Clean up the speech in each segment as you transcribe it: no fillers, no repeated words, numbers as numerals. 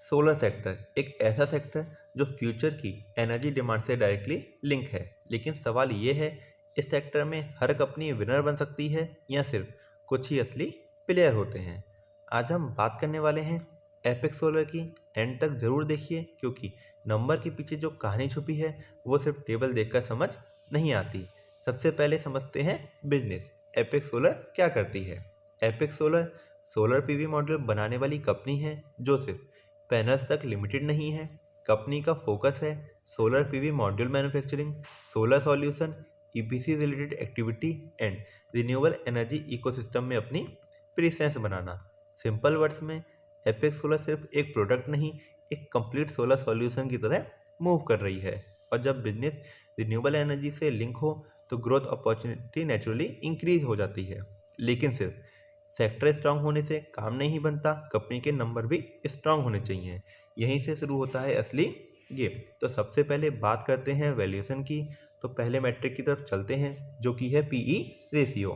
Solar sector एक ऐसा sector जो फ्यूचर की एनर्जी डिमांड से डायरेक्टली लिंक है, लेकिन सवाल ये है, इस सेक्टर में हर कंपनी विनर बन सकती है या सिर्फ कुछ ही असली प्लेयर होते हैं। आज हम बात करने वाले हैं एपेक्स सोलर की। एंड तक ज़रूर देखिए, क्योंकि नंबर के पीछे जो कहानी छुपी है वो सिर्फ टेबल देखकर समझ नहीं आती। सबसे पहले समझते हैं बिजनेस। एपेक्स सोलर क्या करती है? Apex solar solar PV module बनाने वाली कंपनी है जो सिर्फ पैनल्स तक लिमिटेड नहीं है। कंपनी का फोकस है solar PV module manufacturing, solar solution, EPC related activity and renewable energy ecosystem में अपनी प्रेजेंस बनाना। सिंपल वर्ड्स में, एपेक्स सोलर सिर्फ एक प्रोडक्ट नहीं, एक कंप्लीट सोलर सॉल्यूशन की तरह मूव कर रही है। और जब बिजनेस रिन्यूएबल एनर्जी से लिंक हो तो ग्रोथ अपॉर्चुनिटी नेचुरली इंक्रीज हो जाती है। लेकिन सिर्फ सेक्टर स्ट्रांग होने से काम नहीं बनता, कंपनी के नंबर भी स्ट्रांग होने चाहिए। यहीं से शुरू होता है असली गेम। तो सबसे पहले बात करते हैं वैल्यूएशन की। तो पहले मैट्रिक की तरफ चलते हैं, जो कि है पीई रेशियो।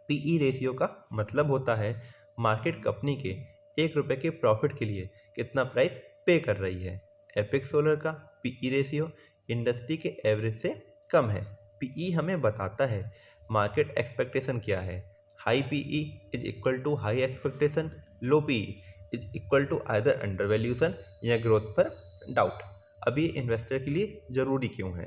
पीई रेशियो का मतलब होता है मार्केट कंपनी के ₹1 के प्रॉफिट के लिए कितना प्राइस पे कर रही है। एपेक्स सोलर का पीई रेशियो इंडस्ट्री के एवरेज से कम है। पीई हमें बताता है मार्केट एक्सपेक्टेशन क्या है। High PE is equal to high expectation, low PE is equal to either undervaluation या ग्रोथ पर डाउट। अब ये इन्वेस्टर के लिए ज़रूरी क्यों है?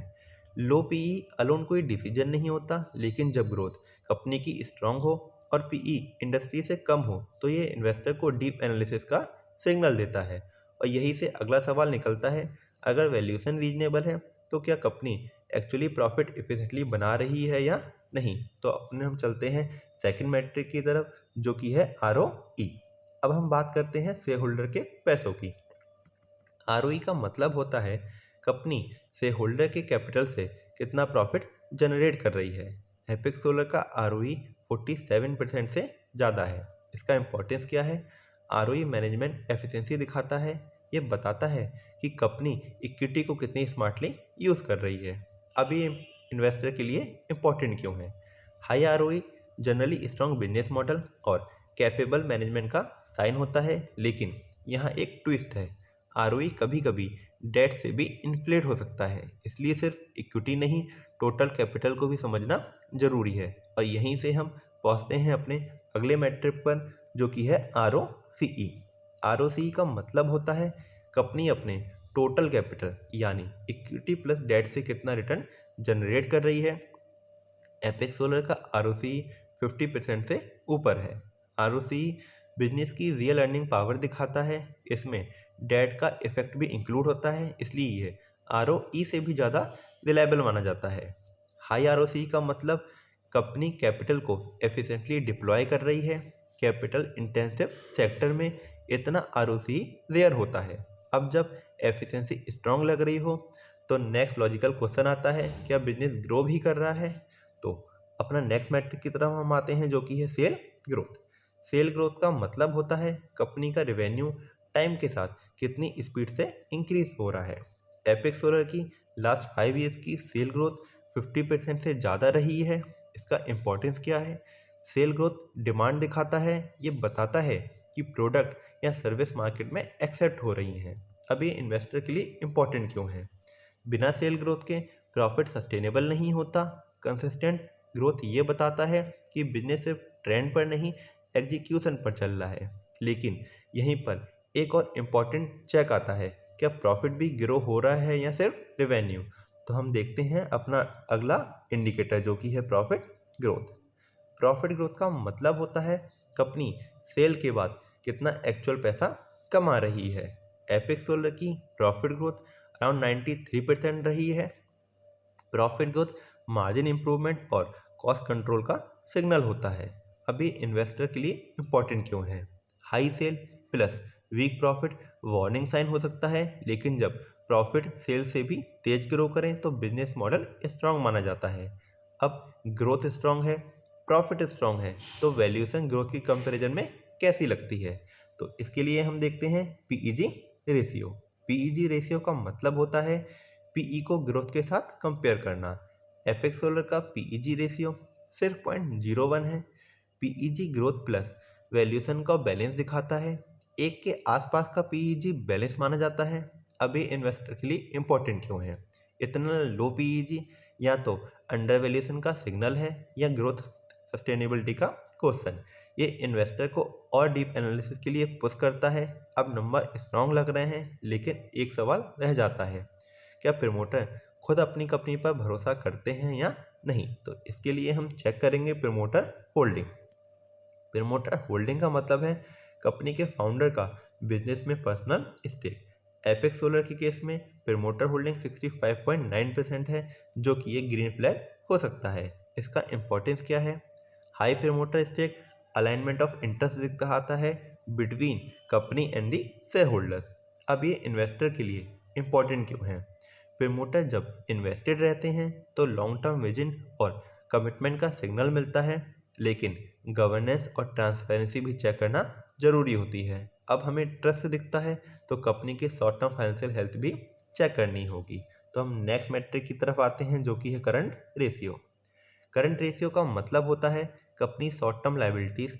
लो पीई अलोन कोई डिसीजन नहीं होता, लेकिन जब ग्रोथ कंपनी की स्ट्रांग हो और पीई इंडस्ट्री से कम हो तो ये इन्वेस्टर को डीप एनालिसिस का सिग्नल देता है। और यही से अगला सवाल निकलता है, अगर वैल्यूएशन रीजनेबल है तो क्या कंपनी एक्चुअली प्रॉफिट इफिशिएंटली बना रही है या नहीं? तो अपने हम चलते हैं सेकंड मैट्रिक की तरफ, जो कि है आरओई। अब हम बात करते हैं शेयर होल्डर के पैसों की। आरओई का मतलब होता है कंपनी शेयर होल्डर के कैपिटल से कितना प्रॉफिट जनरेट कर रही है। एपेक्स सोलर का आरओई 47% से ज़्यादा है। इसका इंपॉर्टेंस क्या है? आरओई मैनेजमेंट एफिशिएंसी दिखाता है। ये बताता है कि कंपनी इक्विटी को कितनी स्मार्टली यूज़ कर रही है। अब ये इन्वेस्टर के लिए इम्पॉर्टेंट क्यों है? High ROE generally strong business model और कैपेबल मैनेजमेंट का साइन होता है, लेकिन यहाँ एक ट्विस्ट है। आरओई कभी कभी डेट से भी इन्फ्लेट हो सकता है, इसलिए सिर्फ इक्विटी नहीं, टोटल कैपिटल को भी समझना जरूरी है। और यहीं से हम पहुँचते हैं अपने अगले मैट्रिक पर, जो कि है आरओसीई। आरओसीई का मतलब होता है कंपनी अपने टोटल कैपिटल यानी इक्विटी प्लस डेट से कितना रिटर्न जनरेट कर रही है। एपेक्स सोलर का आरओसीई 50% से ऊपर है। आरओसीई बिजनेस की रियल अर्निंग पावर दिखाता है। इसमें डेट का इफेक्ट भी इंक्लूड होता है, इसलिए ये आरओई से भी ज़्यादा रिलायबल माना जाता है। हाई आरओसीई का मतलब कंपनी कैपिटल को एफिशिएंटली डिप्लॉय कर रही है। कैपिटल इंटेंसिव सेक्टर में इतना आरओसीई रेयर होता है। अब जब एफिशिएंसी स्ट्रांग लग रही हो तो नेक्स्ट लॉजिकल क्वेश्चन आता है, क्या बिजनेस ग्रो भी कर रहा है? तो अपना नेक्स्ट मैट्रिक की तरफ हम आते हैं, जो कि है सेल ग्रोथ। सेल ग्रोथ का मतलब होता है कंपनी का रेवेन्यू टाइम के साथ कितनी स्पीड से इंक्रीज हो रहा है। एपेक्स सोलर की लास्ट 5 ईयर्स की सेल ग्रोथ 50% से ज़्यादा रही है। इसका इम्पोर्टेंस क्या है? सेल ग्रोथ डिमांड दिखाता है। ये बताता है कि प्रोडक्ट या सर्विस मार्केट में एक्सेप्ट हो रही हैं। अब ये इन्वेस्टर के लिए इम्पोर्टेंट क्यों है? बिना सेल ग्रोथ के प्रॉफिट सस्टेनेबल नहीं होता। कंसिस्टेंट ग्रोथ ये बताता है कि बिजनेस सिर्फ ट्रेंड पर नहीं, एग्जीक्यूशन पर चल रहा है। लेकिन यहीं पर एक और इम्पॉर्टेंट चेक आता है, क्या प्रॉफिट भी ग्रो हो रहा है या सिर्फ रेवेन्यू? तो हम देखते हैं अपना अगला इंडिकेटर, जो कि है प्रॉफिट ग्रोथ। प्रॉफिट ग्रोथ का मतलब होता है कंपनी सेल के बाद कितना एक्चुअल पैसा कमा रही है। एपेक्स सोलर की प्रॉफिट ग्रोथ अराउंड 93% रही है। प्रॉफिट ग्रोथ मार्जिन इंप्रूवमेंट और कॉस्ट कंट्रोल का सिग्नल होता है। अभी इन्वेस्टर के लिए इम्पोर्टेंट क्यों है? High sale plus weak profit warning sign हो सकता है, लेकिन जब प्रॉफिट सेल से भी तेज ग्रो करें तो बिजनेस मॉडल स्ट्रांग माना जाता है। अब ग्रोथ स्ट्रांग है, प्रॉफिट स्ट्रांग है, तो वैल्यूएशन ग्रोथ की कंपैरिजन में कैसी लगती है? तो इसके लिए हम देखते हैं पीईजी रेशियो। पीईजी रेशियो का मतलब होता है पीई को ग्रोथ के साथ कंपेयर करना। एपेक्स सोलर का पीईजी रेशियो सिर्फ 0.01 है। पीईजी ग्रोथ प्लस वैल्यूएशन का बैलेंस दिखाता है। 1 के आसपास का पीईजी बैलेंस माना जाता है। अब ये इन्वेस्टर के लिए इम्पोर्टेंट क्यों है? इतना लो पीईजी या तो अंडर वैल्यूएशन का सिग्नल है या ग्रोथ सस्टेनेबिलिटी का क्वेश्चन। ये इन्वेस्टर को और डीप एनालिसिस के लिए पुश करता है। अब नंबर स्ट्रॉन्ग लग रहे हैं, लेकिन एक सवाल रह जाता है, क्या प्रमोटर खुद अपनी कंपनी पर भरोसा करते हैं या नहीं? तो इसके लिए हम चेक करेंगे प्रमोटर होल्डिंग। प्रमोटर होल्डिंग का मतलब है कंपनी के फाउंडर का बिजनेस में पर्सनल स्टेक। एपेक्स सोलर के केस में प्रमोटर होल्डिंग 65.9% है, जो कि एक ग्रीन फ्लैग हो सकता है। इसका इंपॉर्टेंस क्या है? High promoter stake alignment of interest दिखाता है between company and the shareholders. अब ये इन्वेस्टर के लिए इम्पॉर्टेंट क्यों है? प्रमोटर जब इन्वेस्टेड रहते हैं तो लॉन्ग टर्म विजन और कमिटमेंट का सिग्नल मिलता है, लेकिन गवर्नेंस और ट्रांसपेरेंसी भी चेक करना जरूरी होती है। अब हमें ट्रस्ट दिखता है तो कंपनी के शॉर्ट टर्म फाइनेंशियल हेल्थ भी चेक करनी होगी। तो हम नेक्स्ट मैट्रिक की तरफ आते हैं, जो कि है करंट रेशियो। करंट रेशियो का मतलब होता है company short term liabilities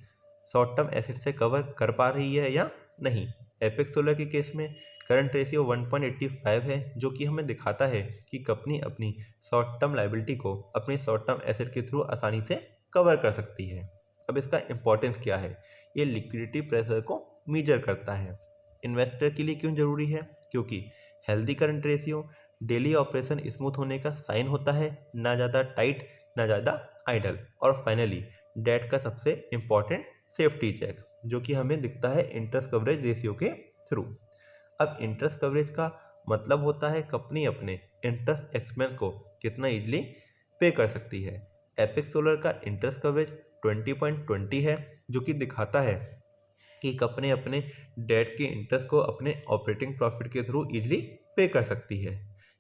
short term asset से कवर कर पा रही है या नहीं। एपेक्स सोलर के केस में करंट रेशियो 1.85 है, जो कि हमें दिखाता है कि कंपनी अपनी शॉर्ट टर्म लाइबिलिटी को अपने शॉर्ट टर्म एसेट के थ्रू आसानी से कवर कर सकती है। अब इसका इंपॉर्टेंस क्या है? ये लिक्विडिटी प्रेशर को मेजर करता है। इन्वेस्टर के लिए क्यों जरूरी है? क्योंकि healthy current ratio daily operation smooth होने का साइन होता है, ना ज़्यादा टाइट ना ज़्यादा आइडल। और फाइनली डेट का सबसे इम्पॉर्टेंट सेफ्टी चेक, जो कि हमें दिखता है इंटरेस्ट कवरेज रेशियो के थ्रू। अब इंटरेस्ट कवरेज का मतलब होता है कंपनी अपने इंटरेस्ट एक्सपेंस को कितना इजीली पे कर सकती है। एपेक्स सोलर का इंटरेस्ट कवरेज 20.20 है, जो कि दिखाता है कि कंपनी अपने डेट के इंटरेस्ट को अपने ऑपरेटिंग प्रॉफिट के थ्रू इजीली पे कर सकती है।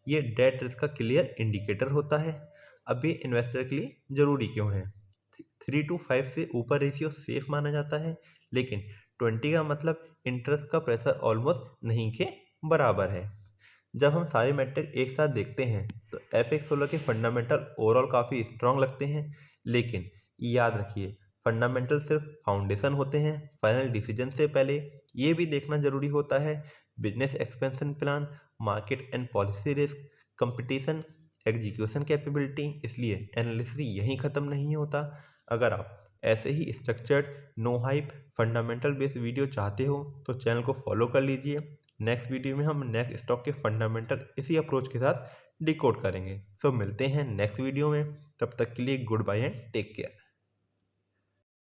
ये डेट रिस्क का क्लियर इंडिकेटर होता है। अब ये इन्वेस्टर के लिए ज़रूरी क्यों है? 3 to 5 से ऊपर रेशियो सेफ माना जाता है, लेकिन 20 का मतलब इंटरेस्ट का प्रेशर ऑलमोस्ट नहीं के बराबर है। जब हम सारे मैट्रिक एक साथ देखते हैं तो एपेक्स सोलर के फंडामेंटल ओवरऑल काफ़ी स्ट्रांग लगते हैं, लेकिन याद रखिए फंडामेंटल सिर्फ फाउंडेशन होते हैं। फाइनल डिसीजन से पहले ये भी देखना जरूरी होता है business expansion plan, market and policy risk, competition, execution capability. इसलिए एनालिसिस यहीं ख़त्म नहीं होता। अगर आप ऐसे ही structured no hype fundamental based video चाहते हो तो चैनल को फॉलो कर लीजिए। नेक्स्ट वीडियो में हम नेक्स्ट स्टॉक के फंडामेंटल इसी अप्रोच के साथ डिकोड करेंगे। सो मिलते हैं नेक्स्ट वीडियो में, तब तक के लिए good bye and take care.